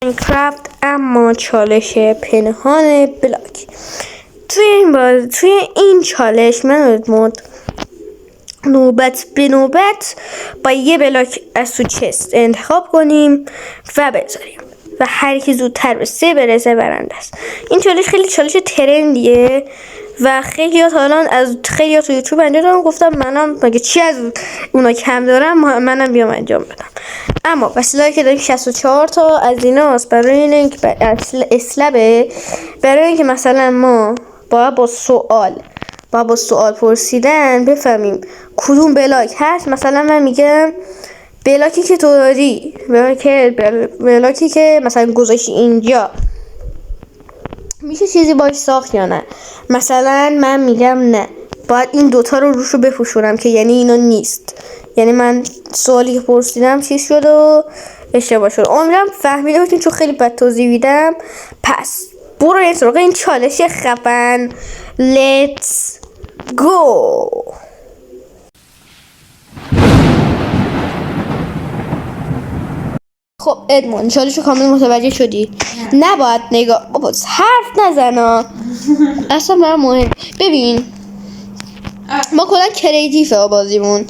ماینکرافت اما چالش پنهان بلاک. توی این چالش من نوبت به نوبت با یه بلاک از تو چست انتخاب کنیم و بذاریم و هر کی زودتر به 3 برسه برنده است. این چالش خیلی چالش ترندیه و خیلیات حالا از خیلیات تو یوتیوب انجام دادم، گفتم منم مگه چی از اونا کم دارم، منم بیام انجام بدم. اما وسیله‌ای که داریم 64 تا از ایناست برای اینکه اسلبه، برای اینکه مثلا ما با سوال پرسیدن بفهمیم کدوم بلاک هست. مثلا من میگم بلاکی که تو داری، بلاکی که مثلا گذاشتی اینجا میشه چیزی باش ساخت یا نه. مثلا من میگم نه، باید این دوتا رو روشو بپوشونم که یعنی اینا نیست، یعنی من سوالی که پرسیدم چیز شد و اشتباه شد. امیدوارم فهمیده باشین چون خیلی بد توضیح میدم. پس برو سراغ این چالش خفن. Let's go. خب ادمون چالشو کامل متوجه شدی؟ نباید نگاه حرف نزنا اصلا برای مهم. ببین ما کلا کریتیفه بازیمون.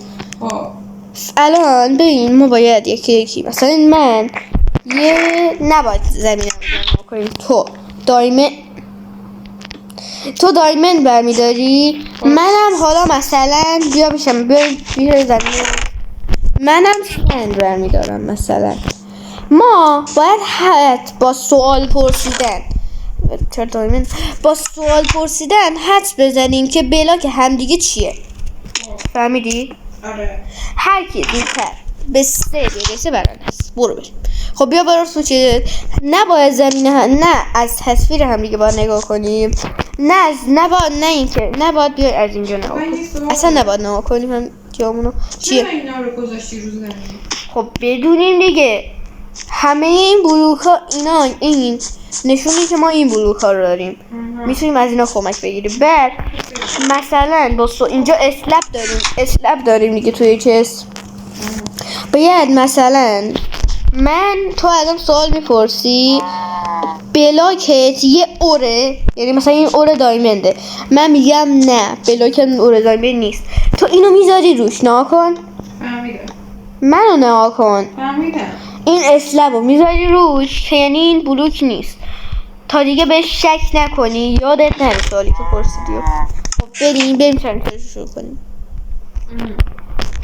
الان ببین ما باید یکی مثلا من نباید زمین رو کنیم. تو دایمن برمیداری، منم حالا مثلا بیا زمین، منم سند برمیدارم. مثلا ما باید با سوال پرسیدن حدس بزنیم که بلاک همدیگه چیه. فهمیدی؟ آره. هر کی زودتر به 3 برسه برنده است. برو بریم. خب بیا برو تو چیه. نباید نه از تصویر هم دیگه باید نگاه کنیم، نباید بیا از اینجا نگاه کنیم، اصلا نباید نگاه کنیم هم جامونو چیه. چرا اینا رو گذاشتی رو زمین؟ خب بدونیم دیگه همه این بلوک ها این نشونی که ما این بلوک ها رو داریم، میتونیم از اینا کمک بگیریم. بعد مثلا اینجا اسلب داریم دیگه توی چست. باید مثلا تو الان سوال میپرسی بلاکت یه اوره، یعنی مثلا این اوره دایمنده، من میگم نه بلاکت اوره دایمند نیست، تو اینو میذاری روش. نها کن، فهمیدم. منو نها کن. فهمیدم. این اسلب رو میذاری روش که یعنی این بلوک نیست، تا دیگه بهش شک نکنی، یادت نره سوالی که پرسیدی. خب بریم شروع کنیم.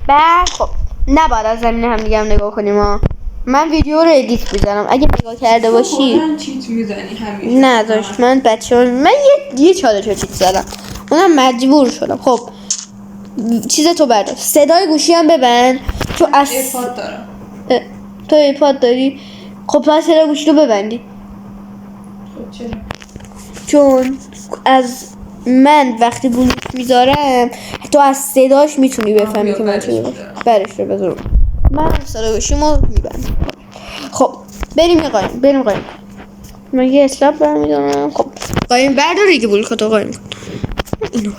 بعد خب نباید از زمین هم دیگه هم نگاه کنیم ها. من ویدیو رو ادیت میزنم، اگه نگاه کرده باشی. چیت میزنی همیشه؟ نه داشت من من یه چالش رو چیت زدم، اونم مجبور شدم. خب چیز تو بردار، صدای گوشی هم ببند. تو ایپاد دارم. تو ایپاد داری؟ خب پس صدای گوشی رو ببندی. خب چرا؟ چون از من وقتی بلوک میذارم تو از صداش میتونی بفهمی که من چی برش رو بذارم. من صدای گوشیمو میبندم. خب بریم قایم. من یه اسلاب برمیدارم. خب قایم برداری که بلوکاتو قایم کن. اینو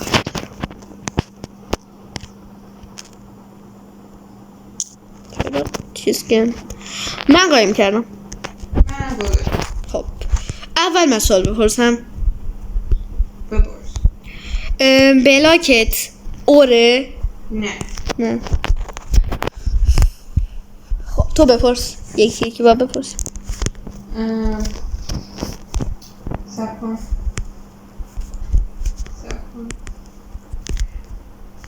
چرا چیز کن من قایم کردم. خب اول من سوال بپرسم. بپرس. بلاکت اوره؟ نه. خب تو بپرس، یکی باید بپرس. سکن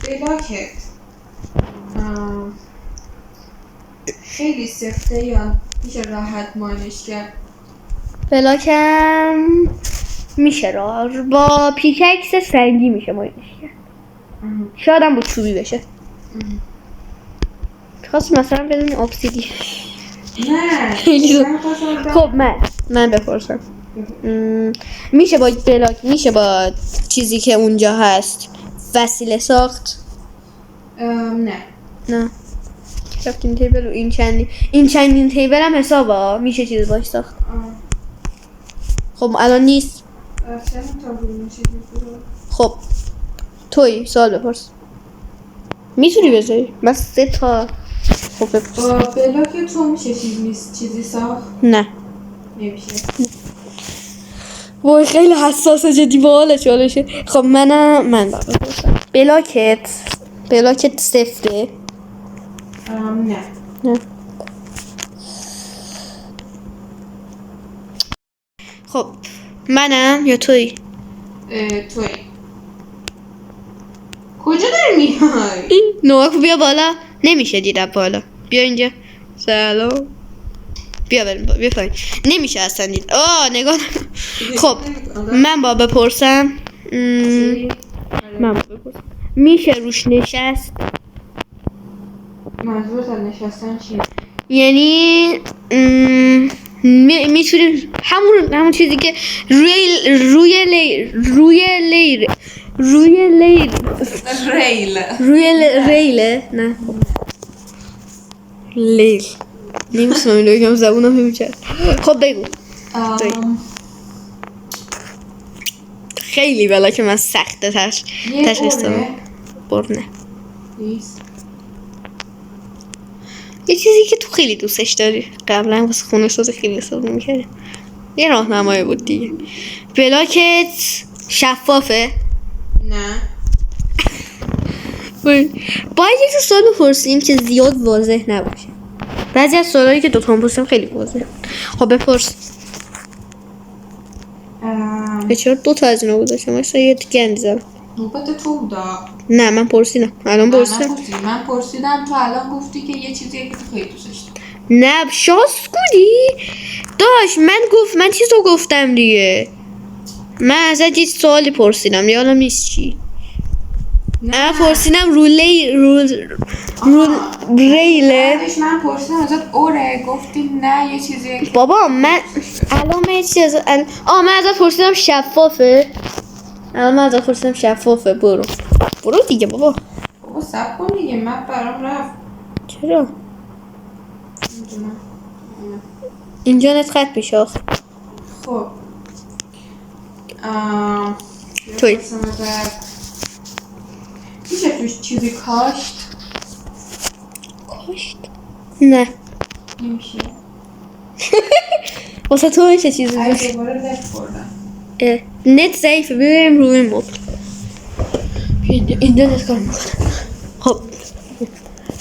بلاکت خیلی سفته یا میشه راحت ماینش کرد؟ بلاکم میشه با پیککس سنگی میشه ماینش کرد. شاید هم با چوبی بشه. خواست مثلا بدونی obsidian. نه. خب من بپرسم. میشه با چیزی که اونجا هست وسیله ساخت؟ نه. کرافتینگ تیبل و این چندین تیبل هم حسابه میشه چیز باش ساخت. خب الان نیست. خب توی سوال بپرس. میتونی بذاری؟ من 3 تا. خب بپرس. با بلاک تو میشه چیزی ساخت؟ نه. نمیشه. وای خیلی حساسه جدی باحاله چالشه. خب من بابا بپرسم. بلاکت صفره؟ نه. خب منم یا توی؟ توی. کجا داری میای؟ این نواک بیا بالا. نمیشه دیدم بالا. بیا اینجا. سلام. بیا بریم بیا پایین. نمیشه اصلا دید. نگاه خب من با بپرسم. من با بپرسم. میشه روش نشست؟ منظورت از نشستن چیه؟ یعنی میتونیم همون چیزی که ریله نه لیل نمیتونم بگم زبونم نمیچرد. خب بگو. خیلی بلا که من سخته تشخیص دادم. برنه نیست. یه چیزی که تو خیلی دوستش داری قبلا واسه خونه سازی خیلی استفاده می‌کردی. یه راهنمایی بود دیگه. بلاکت شفافه؟ نه. باید یه سوال بپرسیم که زیاد واضح نباشه. بعضی از سوالایی که دوتا هم پرسیم خیلی واضحه. خب بپرس. چرا دوتا از اینا بوده؟ شما یه دیگه اندیزم. نوبت تو بودا. نه من پرسیدم. الان پرسیدم. من پرسیدم تو الان گفتی که یه چیزیه که تو خیلی دوستش داری. نه شاست کودی داش من چیزو گفتم دیگه. من ازت یه سوالی پرسیدم یادم نیست چی. من پرسیدم ریله. من پرسیدم ازت اوره گفتی نه یه چیزیه که بابا من الان من یه چیز من ازت پرسیدم شفافه. برو دیگه بابا. بابا صبر کن دیگه من برام رفت. چرا؟ اینجا نت خط میشه آخه. خب توی میشه توش چیزی کاشت؟ نه نمیشه. واسه تو میشه چیزی ای دوباره نت خوردم. نت ضعیفه ببریم روی این مبل. اینجا نت کار میکنه. خب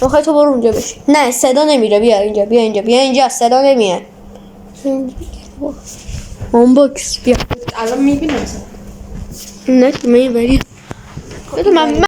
میخوای تو برو اونجا بشی. نه صدا نمیره. بیا اینجا صدا نمیاد. اون باکس بیا الان میبینم نه من بریم. من